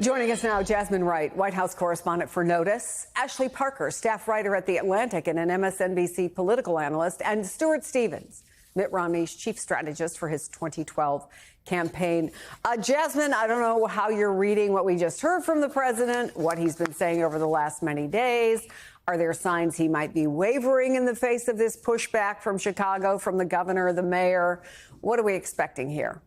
Joining us now, Jasmine Wright, White House correspondent for Notice, Ashley Parker, staff writer at The Atlantic and an MSNBC political analyst, and Stuart Stevens, Mitt Romney's chief strategist for his 2012 campaign. Jasmine, I don't know how you're reading what we just heard from the president, what he's been saying over the last many days. Are there signs he might be wavering in the face of this pushback from Chicago, from the governor, the mayor? What are we expecting here?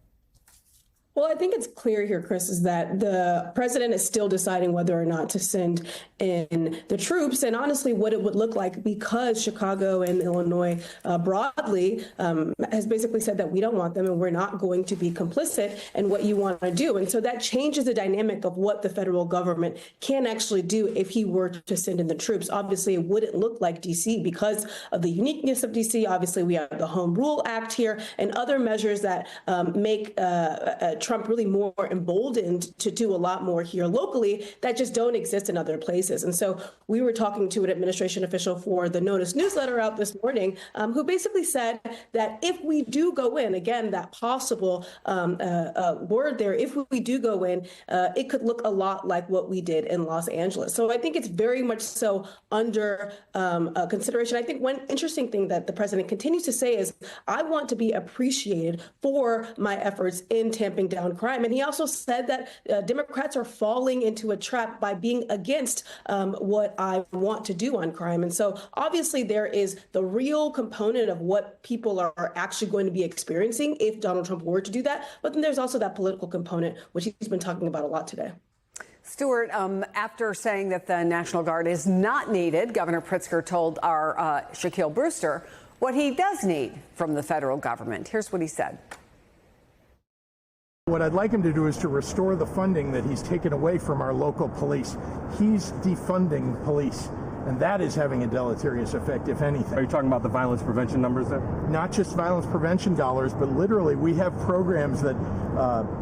Well, I think it's clear here, Chris, is that the president is still deciding whether or not to send in the troops, and honestly, what it would look like, because Chicago and Illinois broadly has basically said that we don't want them and we're not going to be complicit in what you want to do. And so that changes the dynamic of what the federal government can actually do if he were to send in the troops. Obviously, it wouldn't look like D.C. because of the uniqueness of D.C. Obviously, we have the Home Rule Act here and other measures that make Trump really more emboldened to do a lot more here locally that just don't exist in other places. And so we were talking to an administration official for the Notice newsletter out this morning who basically said that if we do go in, again, that possible word there, if we do go in, it could look a lot like what we did in Los Angeles. So I think it's very much so under consideration. I think one interesting thing that the president continues to say is, I want to be appreciated for my efforts in tamping down crime. And he also said that Democrats are falling into a trap by being against what I want to do on crime. And so obviously there is the real component of what people are actually going to be experiencing if Donald Trump were to do that. But then there's also that political component, which he's been talking about a lot today. Stuart, after saying that the National Guard is not needed, Governor Pritzker told our Shaquille Brewster what he does need from the federal government. Here's what he said. What I'd like him to do is to restore the funding that he's taken away from our local police. He's defunding police, and that is having a deleterious effect, if anything. Are you talking about the violence prevention numbers there? Not just violence prevention dollars, but literally we have programs that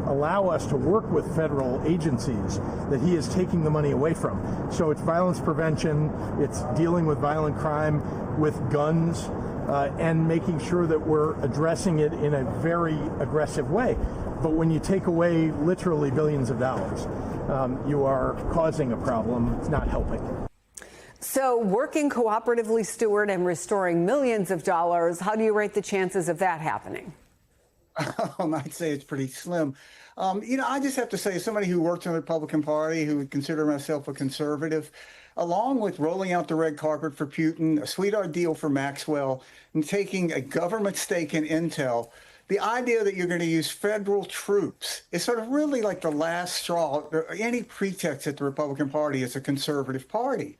allow us to work with federal agencies that he is taking the money away from. So it's violence prevention, it's dealing with violent crime, with guns, and making sure that we're addressing it in a very aggressive way. But when you take away literally billions of dollars, you are causing a problem, not helping. So working cooperatively, Stuart, and restoring millions of dollars, how do you rate the chances of that happening? I'd say it's pretty slim. I just have to say, as somebody who worked in the Republican Party, who would consider myself a conservative, along with rolling out the red carpet for Putin, a sweetheart deal for Maxwell, and taking a government stake in Intel, the idea that you're going to use federal troops is sort of really like the last straw, or any pretext that the Republican Party is a conservative party.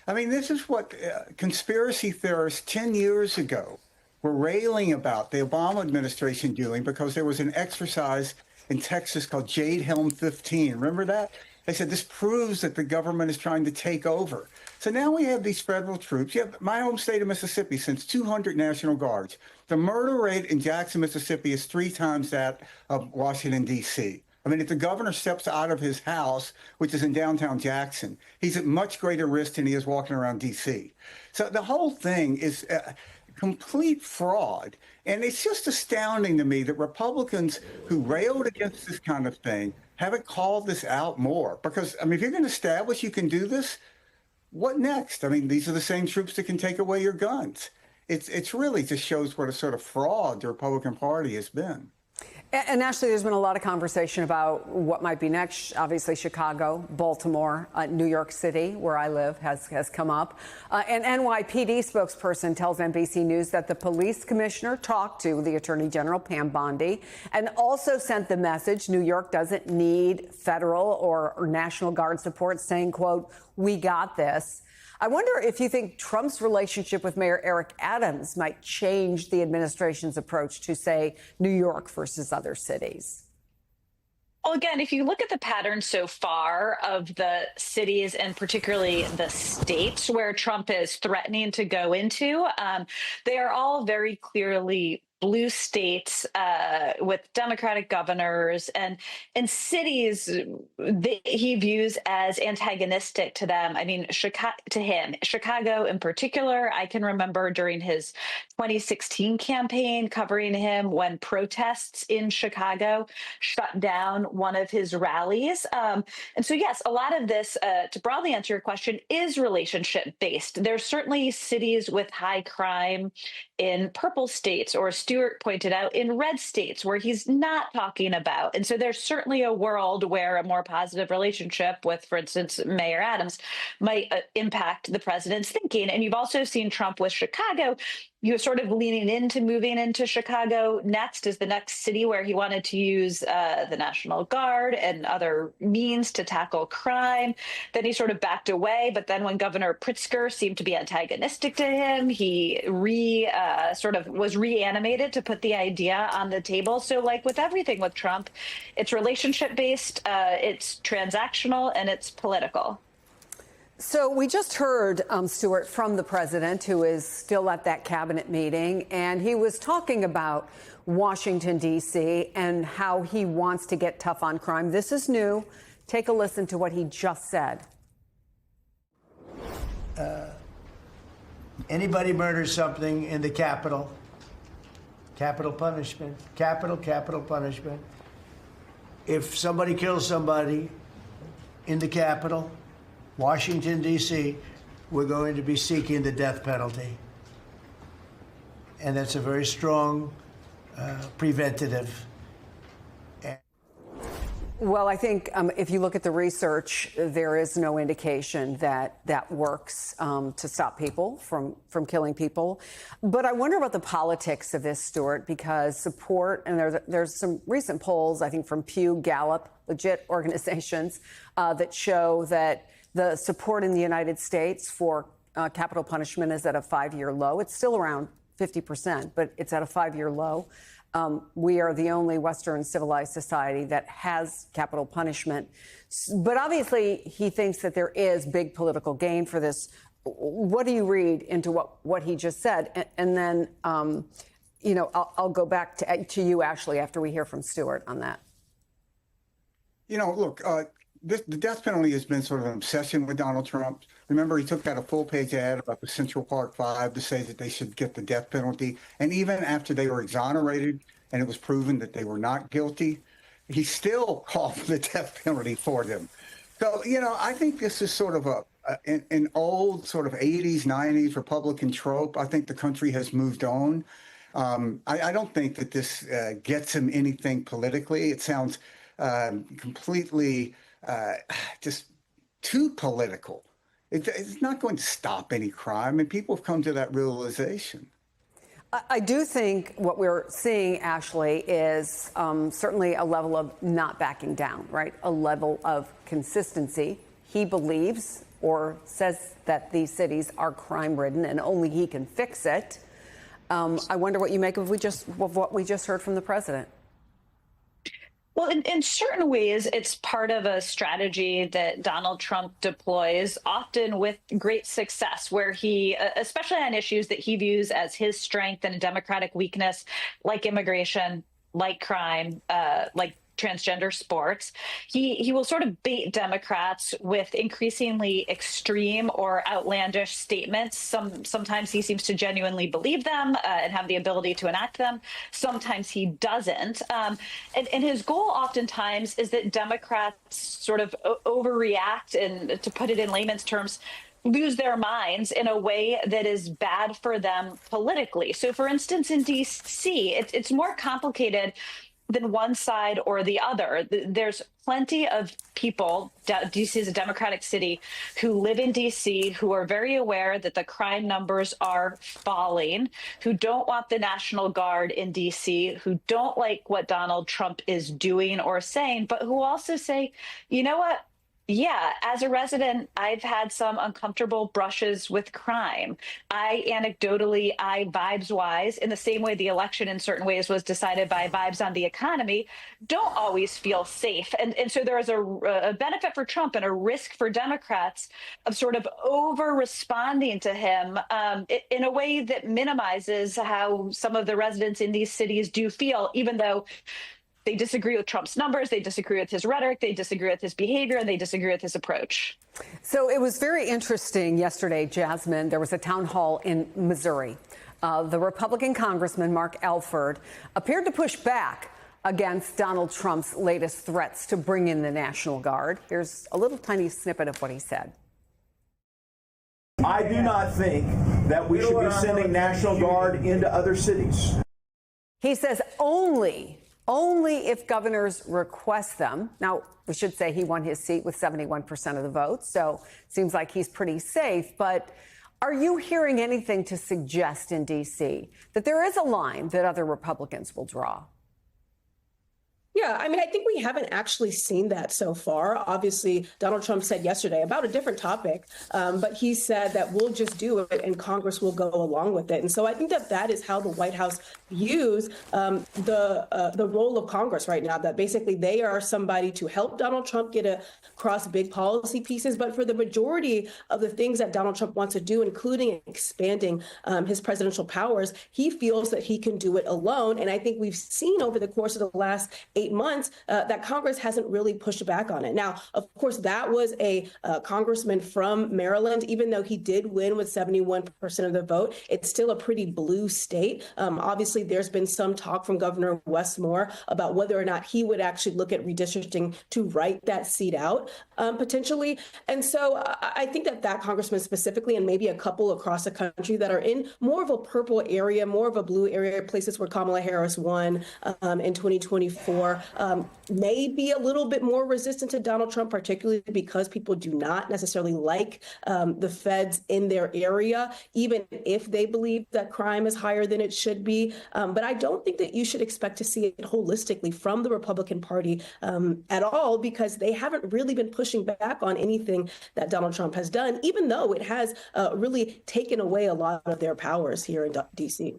I mean, this is what conspiracy theorists 10 years ago were railing about the Obama administration doing, because there was an exercise in Texas called Jade Helm 15. Remember that? They said this proves that the government is trying to take over. So now we have these federal troops. You have my home state of Mississippi sends 200 National Guards. The murder rate in Jackson, Mississippi is 3 times that of Washington, D.C. I mean, if the governor steps out of his house, which is in downtown Jackson, he's at much greater risk than he is walking around D.C. So the whole thing is complete fraud. And it's just astounding to me that Republicans who railed against this kind of thing haven't called this out more. Because, I mean, if you're going to establish you can do this, what next? I mean, these are the same troops that can take away your guns. It's really just shows what a sort of fraud the Republican Party has been. And Ashley, there's been a lot of conversation about what might be next. Obviously, Chicago, Baltimore, New York City, where I live, has come up. An NYPD spokesperson tells NBC News that the police commissioner talked to the Attorney General, Pam Bondi, and also sent the message New York doesn't need federal or National Guard support, saying, quote, "We got this." I wonder if you think Trump's relationship with Mayor Eric Adams might change the administration's approach to, say, New York versus other cities. Well, again, if you look at the pattern so far of the cities and particularly the states where Trump is threatening to go into, they are all very clearly blue states with Democratic governors and cities that he views as antagonistic to them. I mean, Chicago in particular. I can remember during his 2016 campaign covering him when protests in Chicago shut down one of his rallies. And so, yes, a lot of this, to broadly answer your question, is relationship based. There's certainly cities with high crime in purple states, or Stewart pointed out, in red states where he's not talking about. And so there's certainly a world where a more positive relationship with, for instance, Mayor Adams might impact the president's thinking. And you've also seen Trump with Chicago. You're sort of leaning into moving into Chicago next as the next city where he wanted to use the National Guard and other means to tackle crime. Then he sort of backed away. But then when Governor Pritzker seemed to be antagonistic to him, he sort of was reanimated to put the idea on the table. So like with everything with Trump, it's relationship based, it's transactional, and it's political. So we just heard, Stuart, from the president, who is still at that cabinet meeting, and he was talking about Washington, D.C., and how he wants to get tough on crime. This is new. Take a listen to what he just said. Anybody murders something in the Capitol, capital punishment, capital punishment. If somebody kills somebody in the Capitol, Washington, D.C., we're going to be seeking the death penalty. And that's a very strong preventative. Well, I think if you look at the research, there is no indication that that works to stop people from killing people. But I wonder about the politics of this, Stuart, because support, and there's some recent polls, I think from Pew, Gallup, legit organizations, that show that the support in the United States for capital punishment is at a 5-year low. It's still around 50%, but it's at a 5-year low. We are the only Western civilized society that has capital punishment. But obviously, he thinks that there is big political gain for this. What do you read into what he just said? And then, I'll go back to you, Ashley, after we hear from Stuart on that. Look, the death penalty has been sort of an obsession with Donald Trump. Remember, he took out a full-page ad about the Central Park Five to say that they should get the death penalty. And even after they were exonerated and it was proven that they were not guilty, he still called for the death penalty for them. So, I think this is sort of an old sort of 80s, 90s Republican trope. I think the country has moved on. I don't think that this gets him anything politically. It sounds completely just too political. It's not going to stop any crime, and people have come to that realization. I do think what we're seeing, Ashley, is certainly a level of not backing down, right? A level of consistency. He believes or says that these cities are crime-ridden and only he can fix it. I wonder what you make of what we just heard from the president. Well, in certain ways, it's part of a strategy that Donald Trump deploys, often with great success, where he, especially on issues that he views as his strength and a Democratic weakness, like immigration, like crime, like transgender sports, he will sort of bait Democrats with increasingly extreme or outlandish statements. Sometimes he seems to genuinely believe them and have the ability to enact them. Sometimes he doesn't. And his goal oftentimes is that Democrats sort of overreact and, to put it in layman's terms, lose their minds in a way that is bad for them politically. So, for instance, in D.C., it's more complicated than one side or the other. There's plenty of people, D.C. is a Democratic city, who live in D.C., who are very aware that the crime numbers are falling, who don't want the National Guard in D.C., who don't like what Donald Trump is doing or saying, but who also say, you know what? Yeah, as a resident, I've had some uncomfortable brushes with crime. I vibes wise, in the same way the election in certain ways was decided by vibes on the economy, don't always feel safe. And so there is a benefit for Trump and a risk for Democrats of sort of over responding to him in a way that minimizes how some of the residents in these cities do feel, even though they disagree with Trump's numbers, they disagree with his rhetoric, they disagree with his behavior, and they disagree with his approach. So it was very interesting yesterday, Jasmine. There was a town hall in Missouri. The Republican Congressman Mark Alford appeared to push back against Donald Trump's latest threats to bring in the National Guard. Here's a little tiny snippet of what he said. I do not think that we should be sending National Guard into other cities. He says only if governors request them. Now, we should say he won his seat with 71% of the vote, so it seems like he's pretty safe. But are you hearing anything to suggest in D.C. that there is a line that other Republicans will draw? Yeah, I mean, I think we haven't actually seen that so far. Obviously, Donald Trump said yesterday about a different topic, but he said that we'll just do it and Congress will go along with it. And so I think that is how the White House views the role of Congress right now, that basically they are somebody to help Donald Trump get across big policy pieces. But for the majority of the things that Donald Trump wants to do, including expanding his presidential powers, he feels that he can do it alone. And I think we've seen over the course of the last 8 months that Congress hasn't really pushed back on it. Now, of course, that was a congressman from Maryland. Even though he did win with 71% of the vote, it's still a pretty blue state. Obviously, there's been some talk from Governor Wes Moore about whether or not he would actually look at redistricting to write that seat out potentially. And so I think that congressman specifically, and maybe a couple across the country that are in more of a purple area, more of a blue area, places where Kamala Harris won in 2024, may be a little bit more resistant to Donald Trump, particularly because people do not necessarily like the feds in their area, even if they believe that crime is higher than it should be. But I don't think that you should expect to see it holistically from the Republican Party at all, because they haven't really been pushing back on anything that Donald Trump has done, even though it has really taken away a lot of their powers here in D.C.